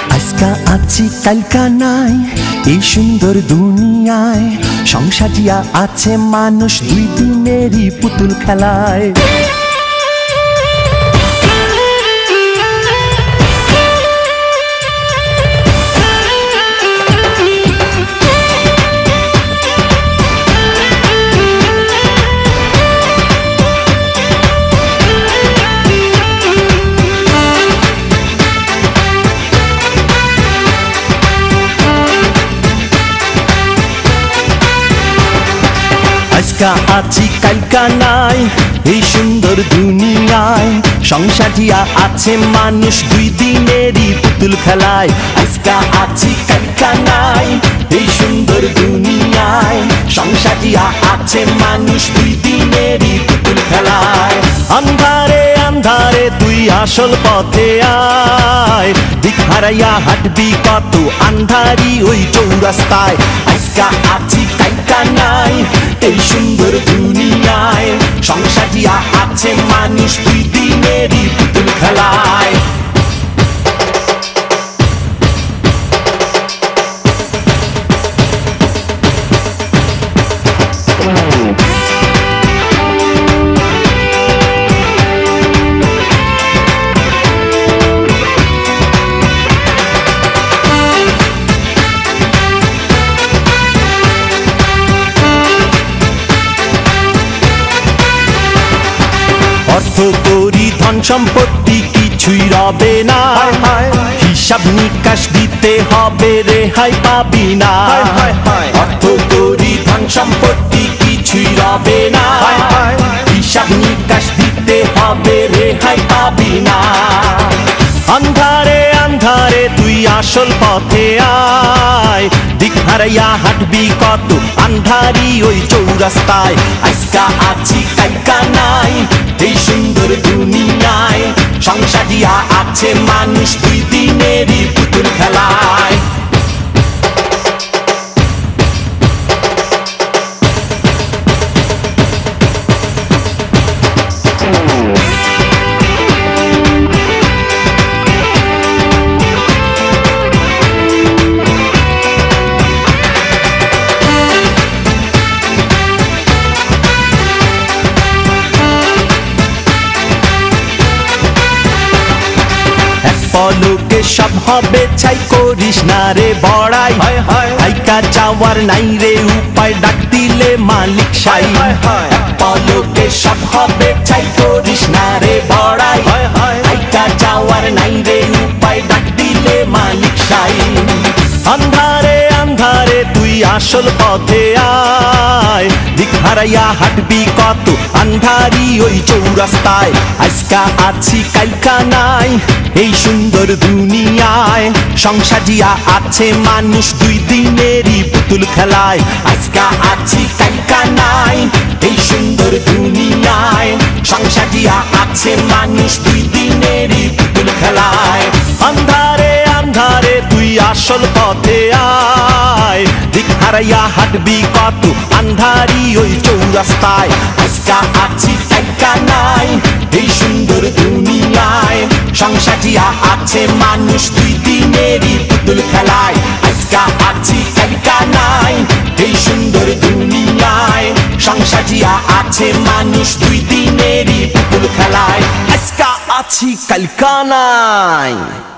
আজকা আছি কালকা নাই এই সুন্দর দুনিয়ায়, সংসারিয়া আছে মানুষ দুই দিনেরই পুতুল খেলায়। আজকা আছি কালকা নাই এই সুন্দর দুনিয়ায়, সংসারিয়া আছে মানুষ দুই দিনেরই পুতুল খেলায়। আজকা আছি কালকা নাই এই সুন্দর দুনিয়ায়, সংসারিয়া আছে মানুষ দুই দিনেরই পুতুল খেলায়। আন্ধারে আন্ধারে তুই আসল পথে আয়, দিক হারাইয়া হাঁটবি কত আন্ধারি ওই চৌরাস্তায়। আজকা আছি কালকা নাই এই সুন্দর দুনিয়ায়, সংসারিয়া আছে মানুষ দুই দিনেরই পুতুল খেলায়। অর্থ করি ধন সম্পত্তি কিছুই রবে না, হিসাব নিকাশ দিতে হবে রেহাই পাবি না। অর্থ করি ধন সম্পত্তি কিছুই রবে না, হিসাব নিকাশ দিতে হবে রেহাই পাবি না। আন্ধারে আন্ধারে তুই আসল পথে আয়, দিক হারাইয়া হাঁটবি কত আন্ধারি ওই চৌরাস্তায়। আজকা আছি কালকা নাই এই সুন্দর দুনিয়ায়, সংসারিয়া আছে মানুষ দুই দিনেরই পুতুল খেলায়। পলকে সব হবে ছাই করিস না রে বড়াই, হাইকা যাওয়ার নাই রে উপায় ডাক দিলে মালিক সাই। পলকে সব হবে ছাই করিস না রে বড়াই, হাইকা যাওয়ার নাই রে উপায় ডাক দিলে মালিক সাই। আন্ধারে আন্ধারে তুই আসল পথে আয়, দিক হারাইয়া হাঁটবি কত আন্ধারি ওই চৌরাস্তায়। আজকা আছি কালকা নাই এই সুন্দর দুনিয়ায়, সংসারিয়া আছে মানুষ দুই দিনেরই পুতুল খেলায়। আজকা আছি কালকা নাই এই সুন্দর দুনিয়ায়, সংসারিয়া আছে মানুষ দুই দিনেরই পুতুল খেলায়। আন্ধারে আন্ধারে তুই আসল পথে আয়, দিক হারাইয়া হাঁটবি কত আন্ধারি ওই চৌরাস্তায়। আজকা আছি কালকা নাই এই সুন্দর দুনিয়ায়, সংসারিয়া আছে মানুষ দুই দিনেরই পুতুল খেলায়। আজকা আছি কালকা নাই এই সুন্দর দুনিয়ায়, সংসারিয়া আছে মানুষ দুই দিনেরই পুতুল খেলায়। আজকা আছি কালকা নাই।